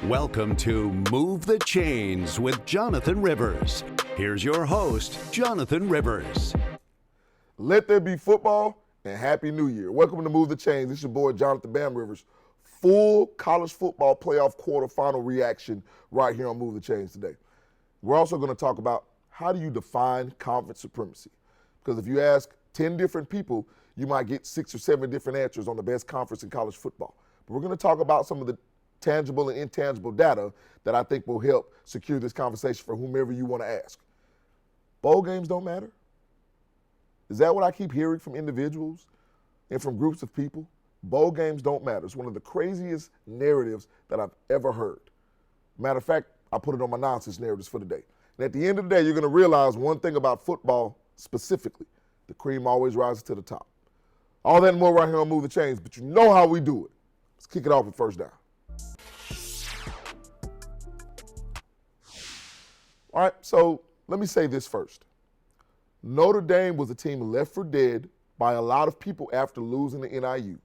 Welcome to Move the Chains with Jonathan Rivers. Here's your host, Jonathan Rivers. Let there be football and Happy New Year. Welcome to Move the Chains. This is your boy, Jonathan Bam Rivers. Full college football playoff quarterfinal reaction right here on Move the Chains today. We're also going to talk about how do you define conference supremacy? Because if you ask 10 different people, you might get 6 or 7 different answers on the best conference in college football. But we're going to talk about some of the tangible and intangible data that I think will help secure this conversation for whomever you want to ask. Bowl games don't matter? Is that what I keep hearing from individuals and from groups of people? Bowl games don't matter. It's one of the craziest narratives that I've ever heard. Matter of fact, I put it on my nonsense narratives for the day. And at the end of the day, you're going to realize one thing about football specifically. The cream always rises to the top. All that and more right here on Move the Chains, but you know how we do it. Let's kick it off with first down. All right, so let me say this first. Notre Dame was a team left for dead by a lot of people after losing to NIU.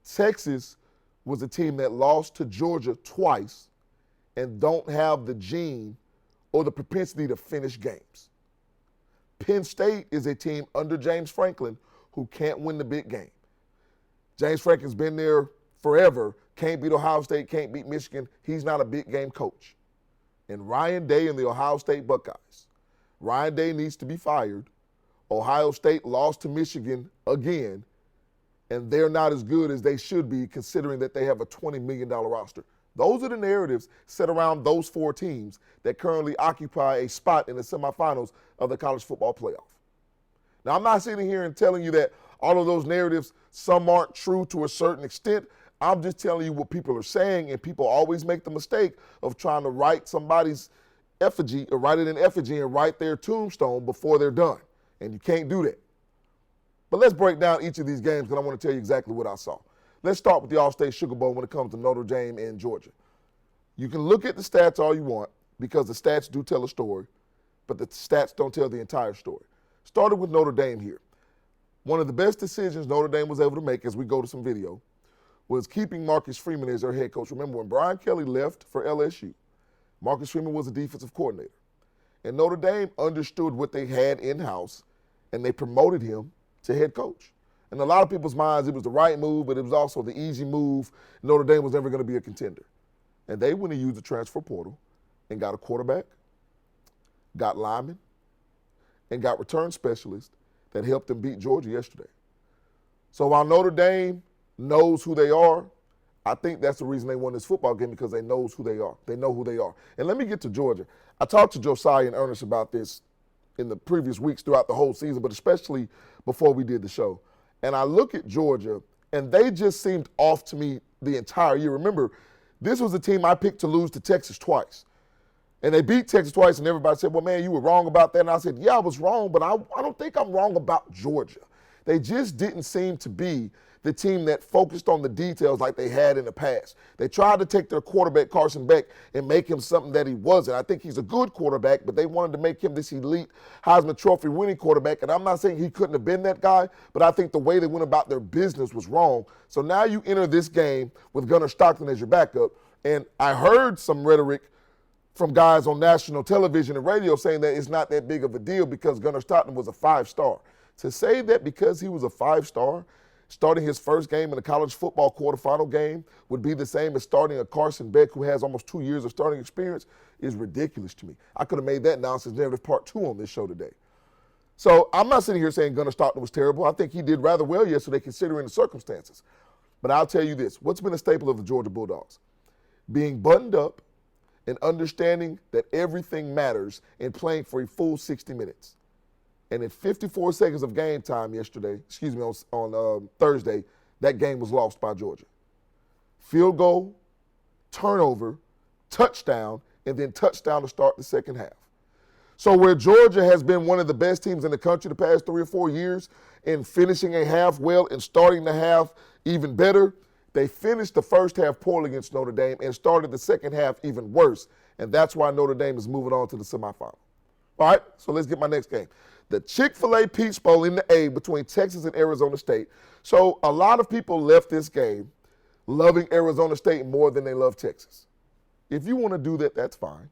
Texas was a team that lost to Georgia twice and don't have the gene or the propensity to finish games. Penn State is a team under James Franklin who can't win the big game. James Franklin's been there forever, can't beat Ohio State, can't beat Michigan. He's not a big game coach. And Ryan Day and the Ohio State Buckeyes. Ryan Day needs to be fired. Ohio State lost to Michigan again, and they're not as good as they should be considering that they have a $20 million roster. Those are the narratives set around those 4 teams that currently occupy a spot in the semifinals of the college football playoff. Now, I'm not sitting here and telling you that all of those narratives, some aren't true to a certain extent. I'm just telling you what people are saying, and people always make the mistake of trying to write somebody's effigy or write it in effigy and write their tombstone before they're done. And you can't do that. But let's break down each of these games because I want to tell you exactly what I saw. Let's start with the All-State Sugar Bowl when it comes to Notre Dame and Georgia. You can look at the stats all you want because the stats do tell a story, but the stats don't tell the entire story. Started with Notre Dame here. One of the best decisions Notre Dame was able to make as we go to some video was keeping Marcus Freeman as their head coach. Remember, when Brian Kelly left for LSU, Marcus Freeman was a defensive coordinator. And Notre Dame understood what they had in-house, and they promoted him to head coach. In a lot of people's minds, it was the right move, but it was also the easy move. Notre Dame was never going to be a contender. And they went and used the transfer portal and got a quarterback, got linemen, and got return specialists that helped them beat Georgia yesterday. So while Notre Dame knows who they are, I think that's the reason they won this football game, because they knows who they are. They know who they are. And let me get to Georgia. I talked to Josiah and Ernest about this in the previous weeks throughout the whole season, but especially before we did the show. And I look at Georgia, and they just seemed off to me the entire year. Remember, this was a team I picked to lose to Texas twice. And they beat Texas twice, and everybody said, well, man, you were wrong about that. And I said, yeah, I was wrong, but I don't think I'm wrong about Georgia. They just didn't seem to be the team that focused on the details like they had in the past. They tried to take their quarterback, Carson Beck, and make him something that he wasn't. I think he's a good quarterback, but they wanted to make him this elite Heisman Trophy winning quarterback. And I'm not saying he couldn't have been that guy, but I think the way they went about their business was wrong. So now you enter this game with Gunnar Stockton as your backup. And I heard some rhetoric from guys on national television and radio saying that it's not that big of a deal because Gunnar Stockton was a 5-star. To say that because he was a 5-star, starting his first game in a college football quarterfinal game would be the same as starting a Carson Beck who has almost 2 years of starting experience is ridiculous to me. I could have made that nonsense narrative part 2 on this show today. So I'm not sitting here saying Gunnar Stockton was terrible. I think he did rather well yesterday considering the circumstances. But I'll tell you this, what's been a staple of the Georgia Bulldogs? Being buttoned up and understanding that everything matters and playing for a full 60 minutes. And in 54 seconds of game time on Thursday, that game was lost by Georgia. Field goal, turnover, touchdown, and then touchdown to start the second half. So where Georgia has been one of the best teams in the country the past 3 or 4 years in finishing a half well and starting the half even better, they finished the first half poorly against Notre Dame and started the second half even worse. And that's why Notre Dame is moving on to the semifinal. All right, so let's get my next game. The Chick-fil-A Peach Bowl in the A between Texas and Arizona State. So a lot of people left this game loving Arizona State more than they love Texas. If you want to do that, that's fine.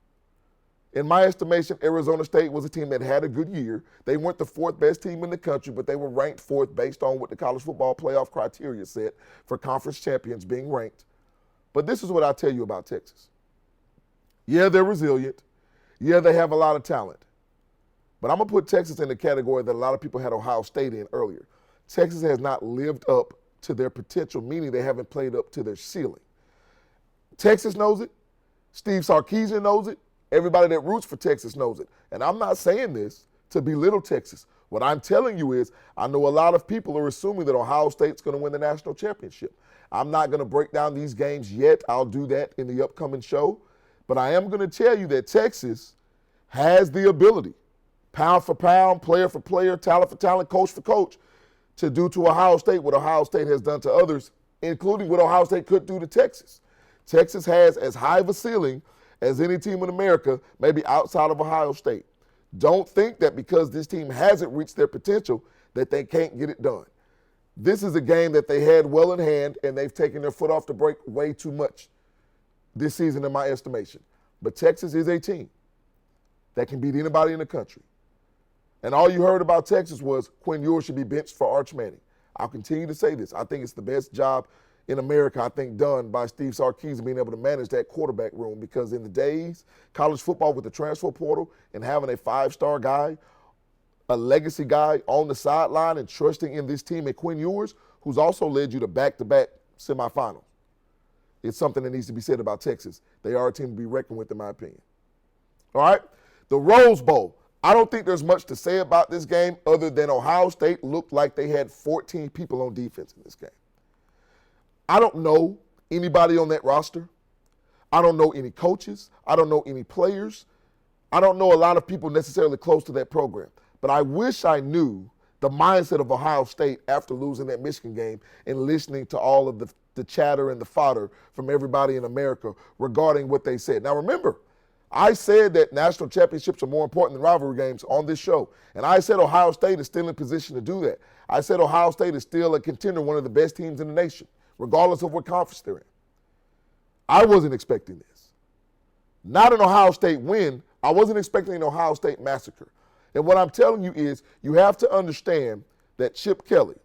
In my estimation, Arizona State was a team that had a good year. They weren't the fourth best team in the country, but they were ranked fourth based on what the college football playoff criteria said for conference champions being ranked. But this is what I'll tell you about Texas. Yeah, they're resilient. Yeah, they have a lot of talent. But I'm going to put Texas in the category that a lot of people had Ohio State in earlier. Texas has not lived up to their potential, meaning they haven't played up to their ceiling. Texas knows it. Steve Sarkisian knows it. Everybody that roots for Texas knows it. And I'm not saying this to belittle Texas. What I'm telling you is I know a lot of people are assuming that Ohio State's going to win the national championship. I'm not going to break down these games yet. I'll do that in the upcoming show. But I am going to tell you that Texas has the ability, pound for pound, player for player, talent for talent, coach for coach, to do to Ohio State what Ohio State has done to others, including what Ohio State could do to Texas. Texas has as high of a ceiling as any team in America, maybe outside of Ohio State. Don't think that because this team hasn't reached their potential that they can't get it done. This is a game that they had well in hand, and they've taken their foot off the brake way too much this season in my estimation. But Texas is a team that can beat anybody in the country. And all you heard about Texas was Quinn Ewers should be benched for Arch Manning. I'll continue to say this. I think it's the best job in America, I think, done by Steve Sarkisian being able to manage that quarterback room, because in the days, college football with the transfer portal and having a five-star guy, a legacy guy on the sideline and trusting in this team and Quinn Ewers, who's also led you to back-to-back semifinals. It's something that needs to be said about Texas. They are a team to be reckoned with, in my opinion. All right? The Rose Bowl. I don't think there's much to say about this game other than Ohio State looked like they had 14 people on defense in this game. I don't know anybody on that roster. I don't know any coaches. I don't know any players. I don't know a lot of people necessarily close to that program. But I wish I knew the mindset of Ohio State after losing that Michigan game and listening to all of the chatter and the fodder from everybody in America regarding what they said. Now remember, I said that national championships are more important than rivalry games on this show. And I said Ohio State is still in position to do that. I said Ohio State is still a contender, one of the best teams in the nation, regardless of what conference they're in. I wasn't expecting this. Not an Ohio State win. I wasn't expecting an Ohio State massacre. And what I'm telling you is you have to understand that Chip Kelly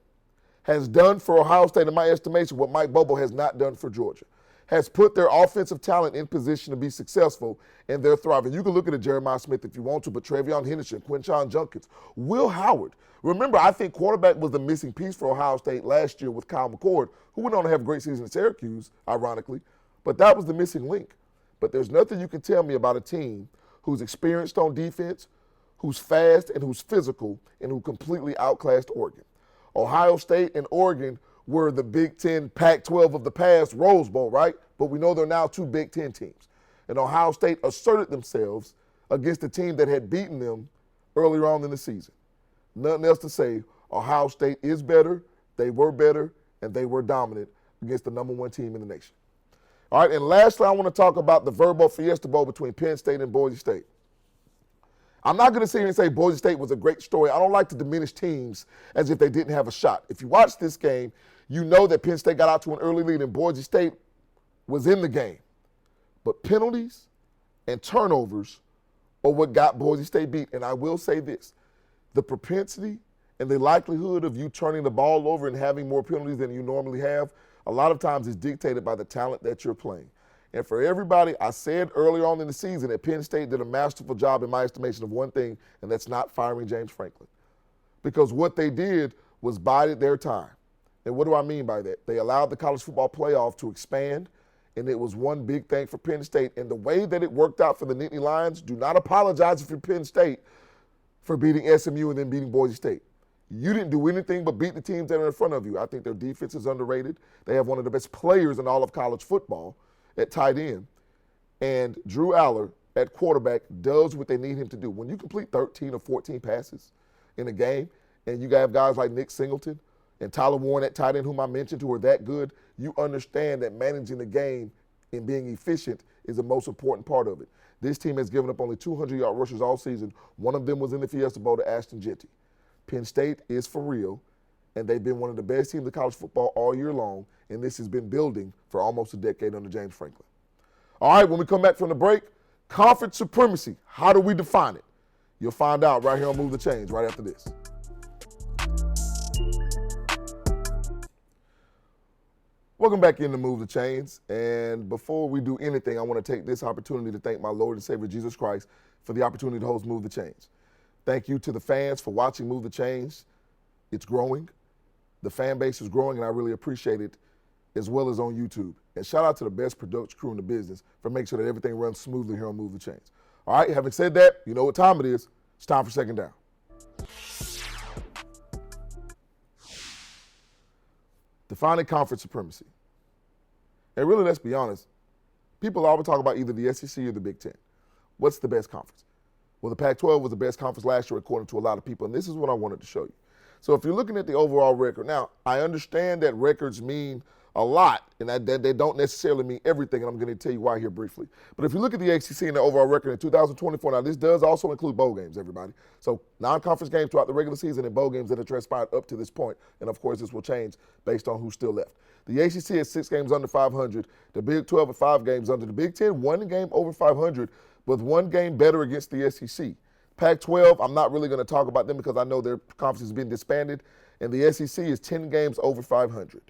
has done for Ohio State, in my estimation, what Mike Bobo has not done for Georgia, has put their offensive talent in position to be successful, and they're thriving. You can look at a Jeremiah Smith if you want to, but Travion Henderson, Quinshon Judkins, Will Howard. Remember, I think quarterback was the missing piece for Ohio State last year with Kyle McCord, who went on to have a great season at Syracuse, ironically, but that was the missing link. But there's nothing you can tell me about a team who's experienced on defense, who's fast and who's physical, and who completely outclassed Oregon. Ohio State and Oregon were the Big Ten, Pac-12 of the past, Rose Bowl, right? But we know they're now two Big Ten teams. And Ohio State asserted themselves against a team that had beaten them earlier on in the season. Nothing else to say. Ohio State is better, and they were dominant against the number one team in the nation. All right, and lastly, I want to talk about the Verbo Fiesta Bowl between Penn State and Boise State. I'm not going to sit here and say Boise State was a great story. I don't like to diminish teams as if they didn't have a shot. If you watch this game, you know that Penn State got out to an early lead and Boise State was in the game. But penalties and turnovers are what got Boise State beat. And I will say this, the propensity and the likelihood of you turning the ball over and having more penalties than you normally have, a lot of times is dictated by the talent that you're playing. And for everybody, I said earlier on in the season that Penn State did a masterful job, in my estimation, of one thing, and that's not firing James Franklin. Because what they did was bided their time. And what do I mean by that? They allowed the college football playoff to expand, and it was one big thing for Penn State. And the way that it worked out for the Nittany Lions, do not apologize if you're Penn State for beating SMU and then beating Boise State. You didn't do anything but beat the teams that are in front of you. I think their defense is underrated. They have one of the best players in all of college football at tight end. And Drew Aller at quarterback does what they need him to do. When you complete 13 or 14 passes in a game, and you have guys like Nick Singleton and Tyler Warren at tight end, whom I mentioned, who are that good, you understand that managing the game and being efficient is the most important part of it. This team has given up only 200-yard rushers all season. One of them was in the Fiesta Bowl to Ashton Jeanty. Penn State is for real, and they've been one of the best teams in college football all year long, and this has been building for almost a decade under James Franklin. All right, when we come back from the break, conference supremacy, how do we define it? You'll find out right here on Move the Chains right after this. Welcome back into Move the Chains. And before we do anything, I want to take this opportunity to thank my Lord and Savior Jesus Christ for the opportunity to host Move the Chains. Thank you to the fans for watching Move the Chains. It's growing. The fan base is growing, and I really appreciate it, as well as on YouTube. And shout out to the best production crew in the business for making sure that everything runs smoothly here on Move the Chains. All right, having said that, you know what time it is. It's time for Second Down. Defining conference supremacy. And really, let's be honest, people always talk about either the SEC or the Big Ten. What's the best conference? Well, the Pac-12 was the best conference last year according to a lot of people, and this is what I wanted to show you. So if you're looking at the overall record, now, I understand that records mean a lot, and that they don't necessarily mean everything, and I'm going to tell you why here briefly. But if you look at the ACC and the overall record in 2024, now this does also include bowl games, everybody. So non-conference games throughout the regular season and bowl games that have transpired up to this point, and of course this will change based on who's still left. The ACC is 6 games under 500, the Big 12 is 5 games under, the Big 10 1 game over 500, with 1 game better against the SEC. Pac-12, I'm not really going to talk about them because I know their conference has been disbanded, and the SEC is 10 games over 500.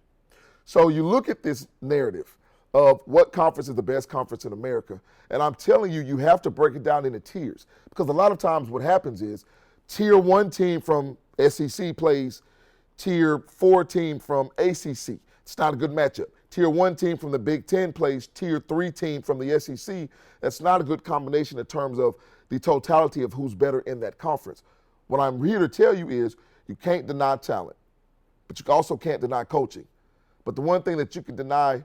So you look at this narrative of what conference is the best conference in America, and I'm telling you, you have to break it down into tiers, because a lot of times what happens is tier 1 team from SEC plays tier 4 team from ACC. It's not a good matchup. Tier 1 team from the Big Ten plays tier 3 team from the SEC. That's not a good combination in terms of the totality of who's better in that conference. What I'm here to tell you is you can't deny talent, but you also can't deny coaching. But the one thing that you can deny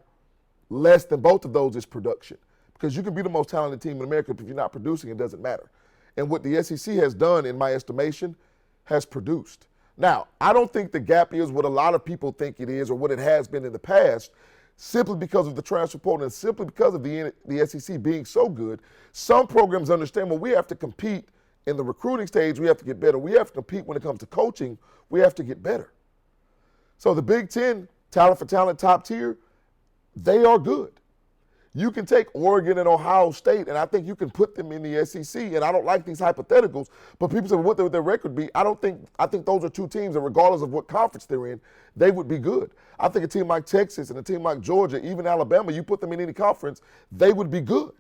less than both of those is production, because you can be the most talented team in America, but if you're not producing, it doesn't matter. And what the SEC has done, in my estimation, has produced. Now, I don't think the gap is what a lot of people think it is or what it has been in the past, simply because of the transfer portal and simply because of the SEC being so good. Some programs understand, well, we have to compete in the recruiting stage. We have to get better. We have to compete when it comes to coaching. We have to get better. So the Big Ten, talent for talent, top tier, they are good. You can take Oregon and Ohio State, and I think you can put them in the SEC, and I don't like these hypotheticals, but people say, well, what would their record be? I think those are two teams that regardless of what conference they're in, they would be good. I think a team like Texas and a team like Georgia, even Alabama, you put them in any conference, they would be good.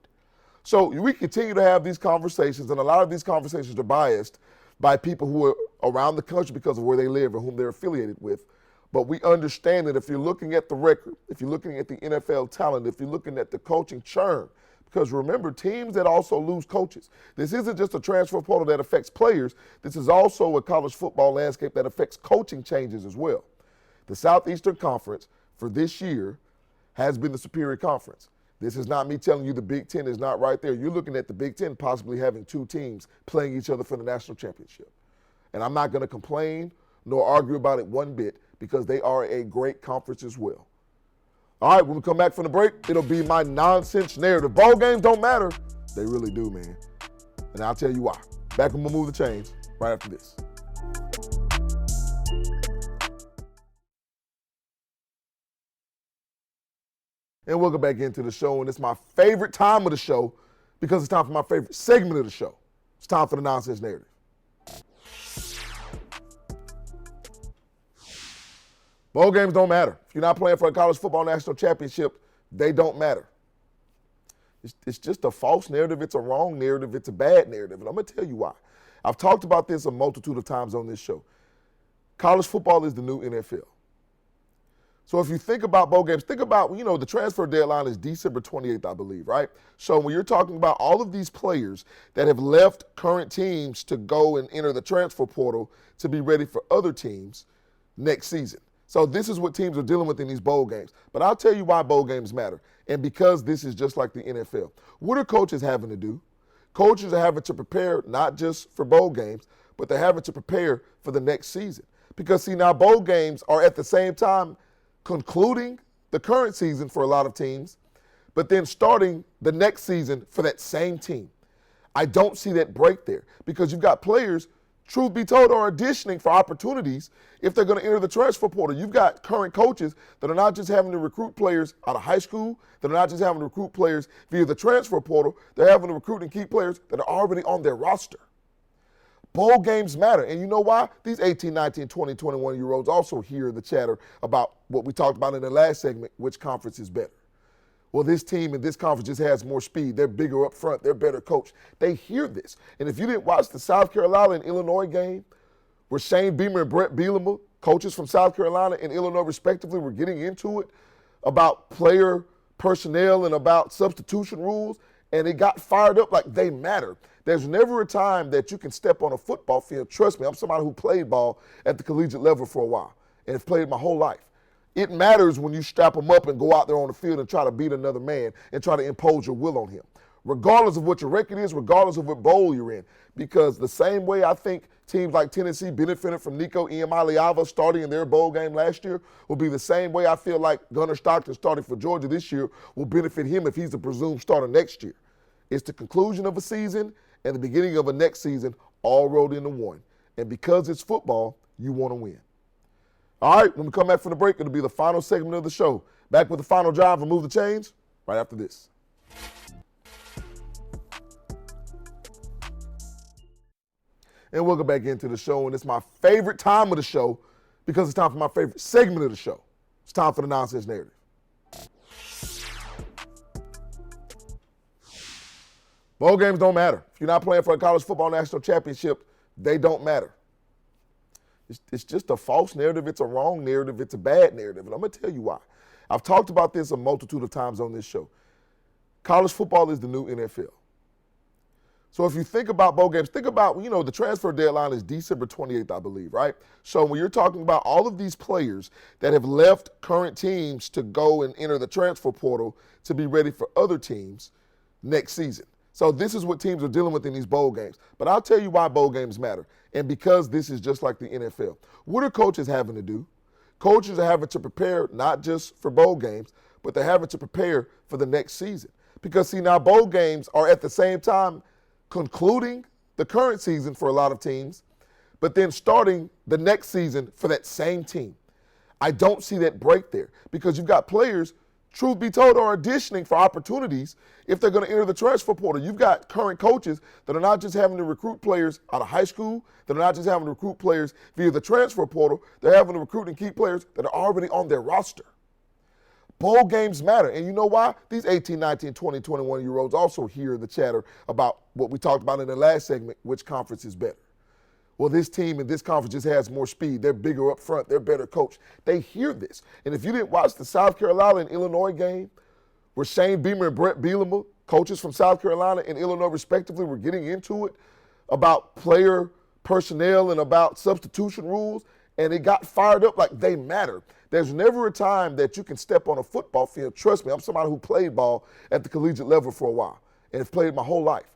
So we continue to have these conversations, and a lot of these conversations are biased by people who are around the country because of where they live or whom they're affiliated with. But we understand that if you're looking at the record, if you're looking at the NFL talent, if you're looking at the coaching churn, because remember, teams that also lose coaches. This isn't just a transfer portal that affects players. This is also a college football landscape that affects coaching changes as well. The Southeastern Conference for this year has been the superior conference. This is not me telling you the Big Ten is not right there. You're looking at the Big Ten possibly having 2 teams playing each other for the national championship. And I'm not going to complain nor argue about it one bit, because they are a great conference as well. All right, when we come back from the break, it'll be my nonsense narrative. Bowl games don't matter. They really do, man. And I'll tell you why. Back when we move the chains right after this. And welcome back into the show, and it's my favorite time of the show because it's time for my favorite segment of the show. It's time for the nonsense narrative. Bowl games don't matter. If you're not playing for a college football national championship, they don't matter. It's just a false narrative. It's a wrong narrative. It's a bad narrative. And I'm going to tell you why. I've talked about this a multitude of times on this show. College football is the new NFL. So if you think about bowl games, think about, the transfer deadline is December 28th, I believe, right? So when you're talking about all of these players that have left current teams to go and enter the transfer portal to be ready for other teams next season. So this is what teams are dealing with in these bowl games. But I'll tell you why bowl games matter. And because this is just like the NFL. What are coaches having to do? Coaches are having to prepare not just for bowl games, but they're having to prepare for the next season. Because, see, now bowl games are at the same time concluding the current season for a lot of teams, but then starting the next season for that same team. I don't see that break there because you've got players truth be told, are auditioning for opportunities if they're going to enter the transfer portal. You've got current coaches that are not just having to recruit players out of high school, that are not just having to recruit players via the transfer portal, they're having to recruit and keep players that are already on their roster. Bowl games matter. And you know why? These 18, 19, 20, 21-year-olds also hear the chatter about what we talked about in the last segment, which conference is better. Well, this team in this conference just has more speed. They're bigger up front. They're better coached. They hear this. And if you didn't watch the South Carolina and Illinois game, where Shane Beamer and Brett Bielema, coaches from South Carolina and Illinois respectively, were getting into it about player personnel and about substitution rules, and it got fired up like they matter. There's never a time that you can step on a football field. Trust me, I'm somebody who played ball at the collegiate level for a while and have played my whole life. It matters when you strap them up and go out there on the field and try to beat another man and try to impose your will on him, regardless of what your record is, regardless of what bowl you're in. Because the same way I think teams like Tennessee benefited from Nico Iamaleava starting in their bowl game last year will be the same way I feel like Gunnar Stockton starting for Georgia this year will benefit him if he's the presumed starter next year. It's the conclusion of a season and the beginning of a next season all rolled into one. And because it's football, you want to win. All right, when we come back from the break, it'll be the final segment of the show. Back with the final drive and move the chains right after this. And we'll go back into the show, and it's my favorite time of the show because it's time for my favorite segment of the show. It's time for the nonsense narrative. Bowl games don't matter. If you're not playing for a college football national championship, they don't matter. It's just a false narrative. It's a wrong narrative. It's a bad narrative. And I'm going to tell you why. I've talked about this a multitude of times on this show. College football is the new NFL. So if you think about bowl games, think about, the transfer deadline is December 28th, I believe, right? So when you're talking about all of these players that have left current teams to go and enter the transfer portal to be ready for other teams next season. So this is what teams are dealing with in these bowl games. But I'll tell you why bowl games matter. And because this is just like the NFL. What are coaches having to do? Coaches are having to prepare not just for bowl games, but they're having to prepare for the next season. Because, see, now bowl games are at the same time concluding the current season for a lot of teams, but then starting the next season for that same team. I don't see that break there because you've got players, truth be told, are auditioning for opportunities if they're going to enter the transfer portal. You've got current coaches that are not just having to recruit players out of high school, that are not just having to recruit players via the transfer portal, they're having to recruit and keep players that are already on their roster. Bowl games matter. And you know why? These 18, 19, 20, 21-year-olds also hear the chatter about what we talked about in the last segment, which conference is better. Well, this team in this conference just has more speed. They're bigger up front. They're better coached. They hear this. And if you didn't watch the South Carolina and Illinois game, where Shane Beamer and Brett Bielema, coaches from South Carolina and Illinois respectively, were getting into it about player personnel and about substitution rules, and it got fired up like they matter. There's never a time that you can step on a football field. Trust me, I'm somebody who played ball at the collegiate level for a while and have played my whole life.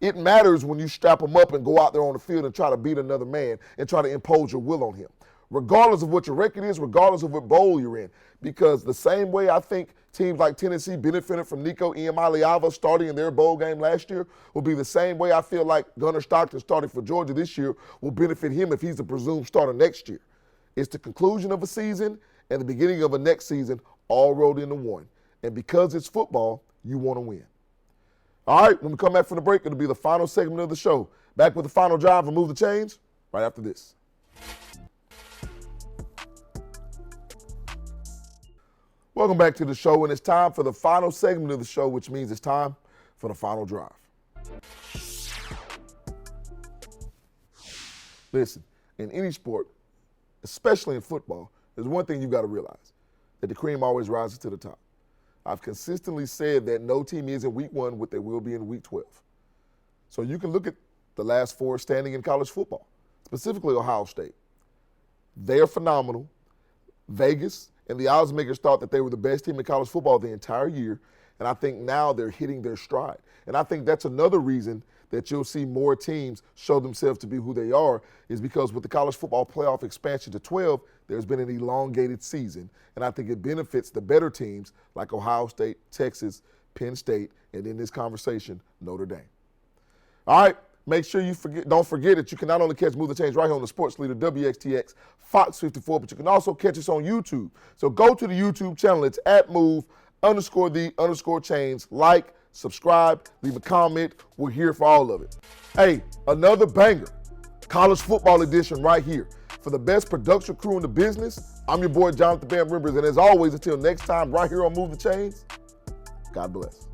It matters when you strap them up and go out there on the field and try to beat another man and try to impose your will on him, regardless of what your record is, regardless of what bowl you're in. Because the same way I think teams like Tennessee benefited from Nico Iamaleava starting in their bowl game last year will be the same way I feel like Gunnar Stockton starting for Georgia this year will benefit him if he's the presumed starter next year. It's the conclusion of a season and the beginning of a next season all rolled into one. And because it's football, you want to win. All right, when we come back from the break, it'll be the final segment of the show. Back with the final drive and move the chains right after this. Welcome back to the show, and it's time for the final segment of the show, which means it's time for the final drive. Listen, in any sport, especially in football, there's one thing you've got to realize, that the cream always rises to the top. I've consistently said that no team is in week 1 what they will be in week 12. So you can look at the last 4 standing in college football, specifically Ohio State. They are phenomenal. Vegas and the odds makers thought that they were the best team in college football the entire year, and I think now they're hitting their stride. And I think that's another reason that you'll see more teams show themselves to be who they are, is because with the college football playoff expansion to 12, there's been an elongated season, and I think it benefits the better teams like Ohio State, Texas, Penn State, and in this conversation, Notre Dame. All right, Make sure don't forget that you can not only catch Move the Change right here on the Sports Leader WXTX Fox 54, but you can also catch us on YouTube. So go to the YouTube channel. It's @move_the_change. Like, subscribe, leave a comment. We're here for all of it. Hey, another banger. College football edition right here. For the best production crew in the business, I'm your boy Jonathan Bam Rivers. And as always, until next time, right here on Move the Chains, God bless.